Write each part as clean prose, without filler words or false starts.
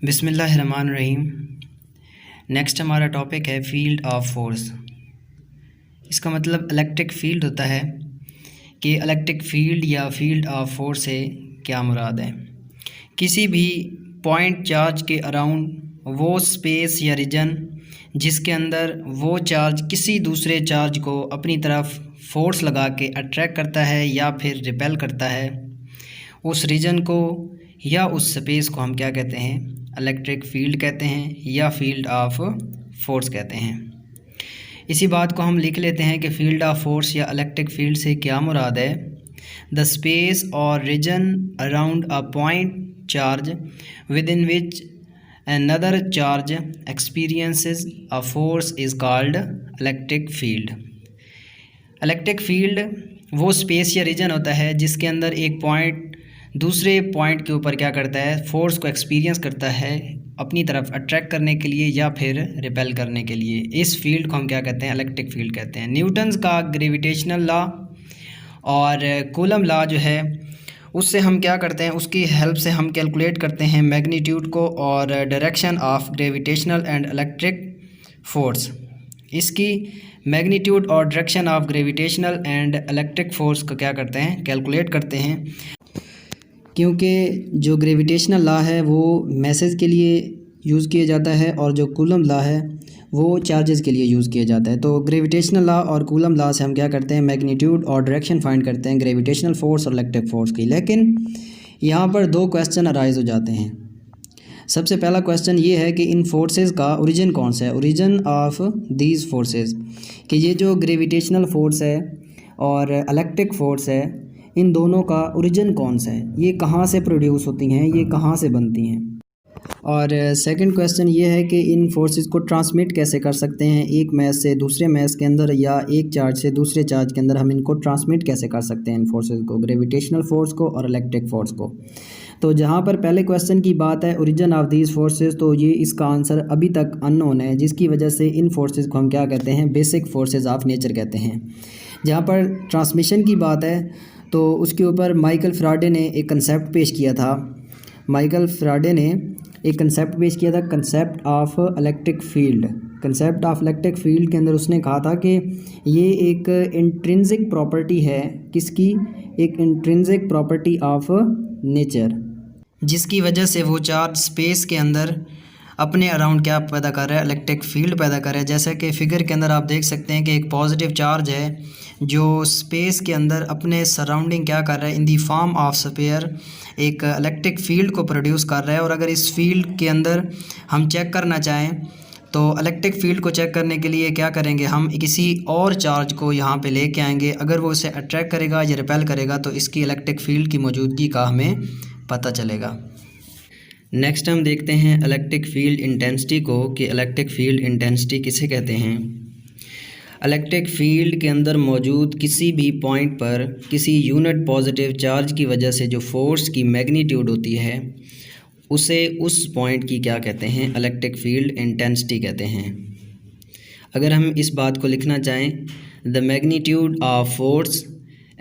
बिस्मिल्लाहिर्रहमानिर्रहीम। नेक्स्ट हमारा टॉपिक है फील्ड ऑफ फोर्स। इसका मतलब इलेक्ट्रिक फील्ड होता है कि इलेक्ट्रिक फील्ड या फील्ड ऑफ फोर्स से क्या मुराद है। किसी भी पॉइंट चार्ज के अराउंड वो स्पेस या रीजन जिसके अंदर वो चार्ज किसी दूसरे चार्ज को अपनी तरफ फोर्स लगा के अट्रैक्ट करता है या फिर रिपेल करता है, उस रीजन को या उस स्पेस को हम क्या कहते हैं, इलेक्ट्रिक फील्ड कहते हैं या फील्ड ऑफ फोर्स कहते हैं। इसी बात को हम लिख लेते हैं कि फील्ड ऑफ फोर्स या इलेक्ट्रिक फील्ड से क्या मुराद है। द स्पेस और region around a point charge with in which another charge experiences a force is called electric field। Electric field वो स्पेस या रीजन होता है जिसके अंदर एक पॉइंट दूसरे पॉइंट के ऊपर क्या करता है, फोर्स को एक्सपीरियंस करता है अपनी तरफ अट्रैक्ट करने के लिए या फिर रिपेल करने के लिए। इस फील्ड को हम क्या कहते हैं, इलेक्ट्रिक फील्ड कहते हैं। न्यूटन्स का ग्रेविटेशनल लॉ और कूलम लॉ जो है उससे हम क्या करते हैं, उसकी हेल्प से हम कैलकुलेट करते हैं मैग्नीट्यूड को और direction of gravitational and electric force. इसकी मैग्नीट्यूड और direction of gravitational and electric force को क्या करते हैं, कैलकुलेट करते हैं। क्योंकि जो ग्रेविटेशनल लॉ है वो मैसेज के लिए यूज़ किया जाता है और जो कूलम लॉ है वो चार्जेस के लिए यूज़ किया जाता है। तो ग्रेविटेशनल लॉ और कूलम लॉ से हम क्या करते हैं, मैग्नीट्यूड और डायरेक्शन फाइंड करते हैं ग्रेविटेशनल फोर्स और इलेक्ट्रिक फोर्स की। लेकिन यहाँ पर दो क्वेश्चन अराइज हो जाते हैं। सबसे पहला क्वेश्चन ये है कि इन फोर्सेस का ओरिजिन कौन सा है, ओरिजिन ऑफ दीज फोर्सेस, कि ये जो ग्रेविटेशनल फोर्स है और इलेक्ट्रिक फोर्स है इन दोनों का ओरिजिन कौन सा है, ये कहाँ से प्रोड्यूस होती हैं, ये कहाँ से बनती हैं। और सेकंड क्वेश्चन ये है कि इन फोर्सेस को ट्रांसमिट कैसे कर सकते हैं, एक मैच से दूसरे मैच के अंदर या एक चार्ज से दूसरे चार्ज के अंदर हम इनको ट्रांसमिट कैसे कर सकते हैं, इन फोर्सेस को, ग्रेविटेशनल फोर्स को और इलेक्ट्रिक फोर्स को। तो जहाँ पर पहले क्वेश्चन की बात है ओरिजिन ऑफ दीज फोर्सेस, तो ये इसका आंसर अभी तक अननोन है, जिसकी वजह से इन फोर्सेस को हम क्या कहते हैं, बेसिक फोर्सेस ऑफ नेचर कहते हैं। जहाँ पर ट्रांसमिशन की बात है तो उसके ऊपर माइकल फैराडे ने एक कंसेप्ट पेश किया था। माइकल फैराडे ने एक कंसेप्ट पेश किया था, concept of electric field. Concept of electric field के अंदर उसने कहा था कि ये एक इंट्रिंसिक प्रॉपर्टी है, किसकी, एक इंट्रिंसिक प्रॉपर्टी ऑफ नेचर, जिसकी वजह से वो चार्ज स्पेस के अंदर अपने अराउंड क्या पैदा कर रहा है, इलेक्ट्रिक फील्ड पैदा कर रहा है। जैसे कि फिगर के अंदर आप देख सकते हैं कि एक पॉजिटिव चार्ज है जो स्पेस के अंदर अपने सराउंडिंग क्या कर रहा है, इन दी फॉर्म ऑफ स्फीयर एक इलेक्ट्रिक फील्ड को प्रोड्यूस कर रहा है। और अगर इस फील्ड के अंदर हम चेक करना चाहें तो इलेक्ट्रिक फील्ड को चेक करने के लिए क्या करेंगे, हम किसी और चार्ज को यहाँ पे लेके आएंगे। अगर वो इसे अट्रैक्ट करेगा या रिपेल करेगा तो इसकी इलेक्ट्रिक फील्ड की मौजूदगी का हमें पता चलेगा। नेक्स्ट हम देखते हैं इलेक्ट्रिक फील्ड इंटेंसिटी को, कि इलेक्ट्रिक फील्ड इंटेंसिटी किसे कहते हैं। इलेक्ट्रिक फील्ड के अंदर मौजूद किसी भी पॉइंट पर किसी यूनिट पॉजिटिव चार्ज की वजह से जो फोर्स की मैग्नीट्यूड होती है उसे उस पॉइंट की क्या कहते हैं, इलेक्ट्रिक फील्ड इंटेंसिटी कहते हैं। अगर हम इस बात को लिखना चाहें, the magnitude of force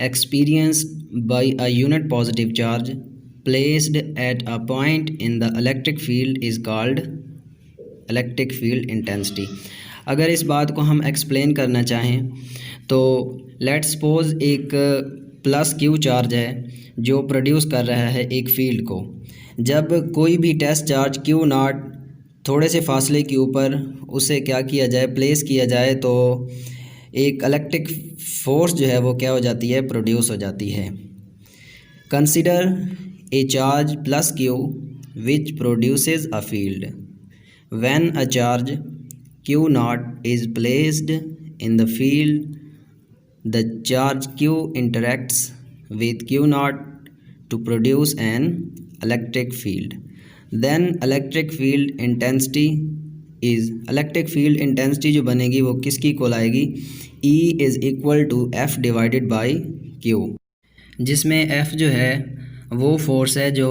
experienced bye a unit positive charge placed at a point in the electric field is called electric field intensity। अगर इस बात को हम एक्सप्लेन करना चाहें तो लेट्स सपोज एक प्लस क्यू चार्ज है जो प्रोड्यूस कर रहा है एक फील्ड को। जब कोई भी टेस्ट चार्ज क्यू नॉट थोड़े से फासले के ऊपर उसे क्या किया जाए, प्लेस किया जाए, तो एक इलेक्ट्रिक फोर्स जो है वो क्या हो जाती है, प्रोड्यूस हो जाती है। Consider a charge plus q which produces a field। when a charge q naught is placed in the field, the charge q interacts with q naught to produce an electric field। then electric field intensity जो बनेगी वो किसकी equal आएगी, E is equal to F divided by Q, जिसमें F जो है वो force है जो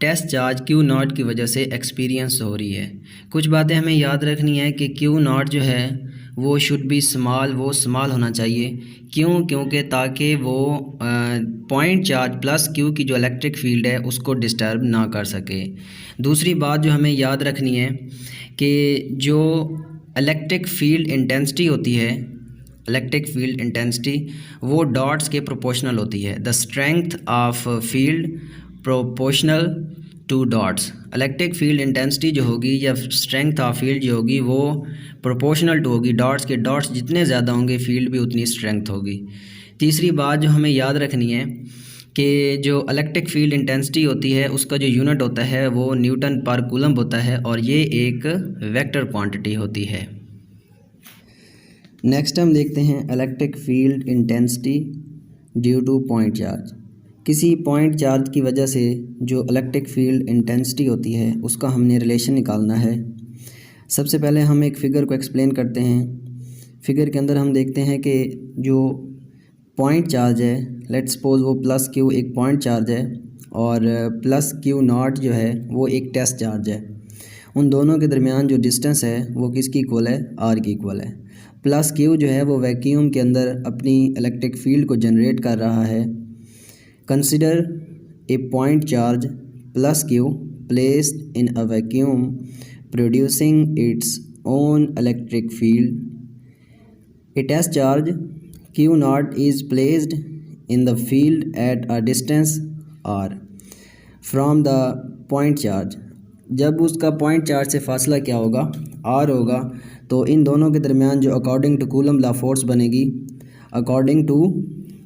टेस्ट चार्ज क्यू नॉट की वजह से एक्सपीरियंस हो रही है। कुछ बातें हमें याद रखनी है कि क्यू नॉट जो है वो शुड बी स्मॉल, वो स्मॉल होना चाहिए। क्यों? क्योंकि ताकि वो पॉइंट चार्ज प्लस क्यू की जो इलेक्ट्रिक फील्ड है उसको डिस्टर्ब ना कर सके। दूसरी बात जो हमें याद रखनी है कि जो इलेक्ट्रिक फील्ड इंटेंसिटी होती है, इलेक्ट्रिक फील्ड इंटेंसिटी वो डॉट्स के प्रोपोर्शनल होती है। The strength of field proportional to dots. Electric field intensity जो होगी या स्ट्रेंथ ऑफ फील्ड जो होगी वो प्रोपोर्शनल टू होगी डॉट्स के। डॉट्स जितने ज़्यादा होंगे फील्ड भी उतनी स्ट्रेंथ होगी। तीसरी बात जो हमें याद रखनी है कि जो इलेक्ट्रिक फील्ड इंटेंसिटी होती है उसका जो यूनिट होता है वो न्यूटन पर कूलम्ब होता है और ये एक वेक्टर क्वांटिटी होती है। नेक्स्ट हम देखते हैं electric field intensity due to point charge. किसी पॉइंट चार्ज की वजह से जो इलेक्ट्रिक फील्ड इंटेंसिटी होती है उसका हमने रिलेशन निकालना है। सबसे पहले हम एक फ़िगर को एक्सप्लेन करते हैं। फ़िगर के अंदर हम देखते हैं कि जो पॉइंट चार्ज है, लेट्स सपोज वो प्लस क्यू एक पॉइंट चार्ज है और प्लस क्यू नॉट जो है वो एक टेस्ट चार्ज है। उन दोनों के दरमियान जो डिस्टेंस है वो किसकी इक्वल है? आर की इक्वल है। प्लस क्यू जो है वो वैक्यूम के अंदर अपनी इलेक्ट्रिक फील्ड को जनरेट कर रहा है। Consider a point charge plus q placed in a vacuum producing its own electric field. A test charge q not is placed in the field at a distance r from the point charge. जब उसका point charge से फासला क्या होगा? Are होगा। तो इन दोनों के दरमियान जो according to Coulomb law force बनेगी, according to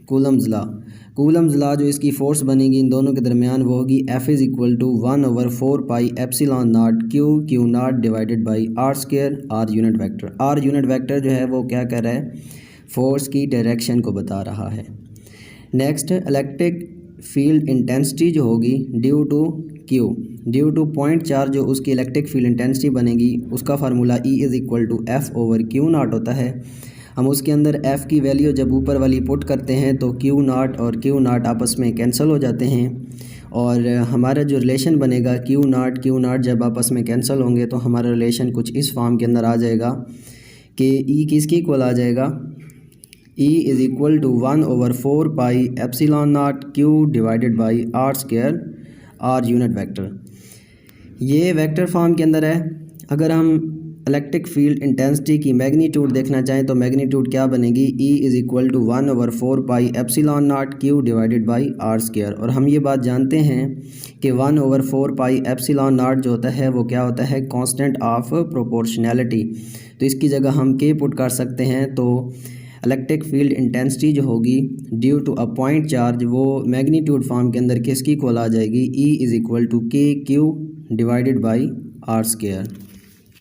Coulomb's law, Coulomb's law जो इसकी फ़ोर्स बनेगी इन दोनों के दरमियान वो होगी F is equal to 1/4 pi epsilon not q not divided by r square r unit vector. R unit vector जो है वो क्या कर रहा है? फोर्स की डायरेक्शन को बता रहा है। नेक्स्ट, इलेक्ट्रिक फील्ड इंटेंसिटी जो होगी due to q, due to point charge जो उसकी इलेक्ट्रिक फील्ड इंटेंसिटी बनेगी उसका formula E is equal to f over q not होता है। हम उसके अंदर F की वैल्यू जब ऊपर वाली पुट करते हैं तो क्यू नॉट और क्यू नॉट आपस में कैंसिल हो जाते हैं और हमारा जो रिलेशन बनेगा क्यू नॉट जब आपस में कैंसिल होंगे तो हमारा रिलेशन कुछ इस फॉर्म के अंदर आ जाएगा कि E किसकी इक्वल आ जाएगा? E is equal to 1/4 pi epsilon not q divided by r square r unit vector. ये वेक्टर फॉर्म के अंदर है। अगर हम इलेक्ट्रिक फील्ड इंटेंसिटी की मैग्नीट्यूड देखना चाहें तो मैग्नीट्यूड क्या बनेगी? E is equal to 1/4 pi epsilon not q divided by r square. और हम ये बात जानते हैं कि 1/4 पाई एप्सिलॉन नॉट जो होता है वो क्या होता है? Constant of proportionality. तो इसकी जगह हम K पुट कर सकते हैं। तो इलेक्ट्रिक फील्ड इंटेंसिटी जो होगी due to a point charge वो मैग्नीट्यूड फॉर्म के अंदर किसकी इक्वल आ जाएगी? E is equal to K q divided by r square.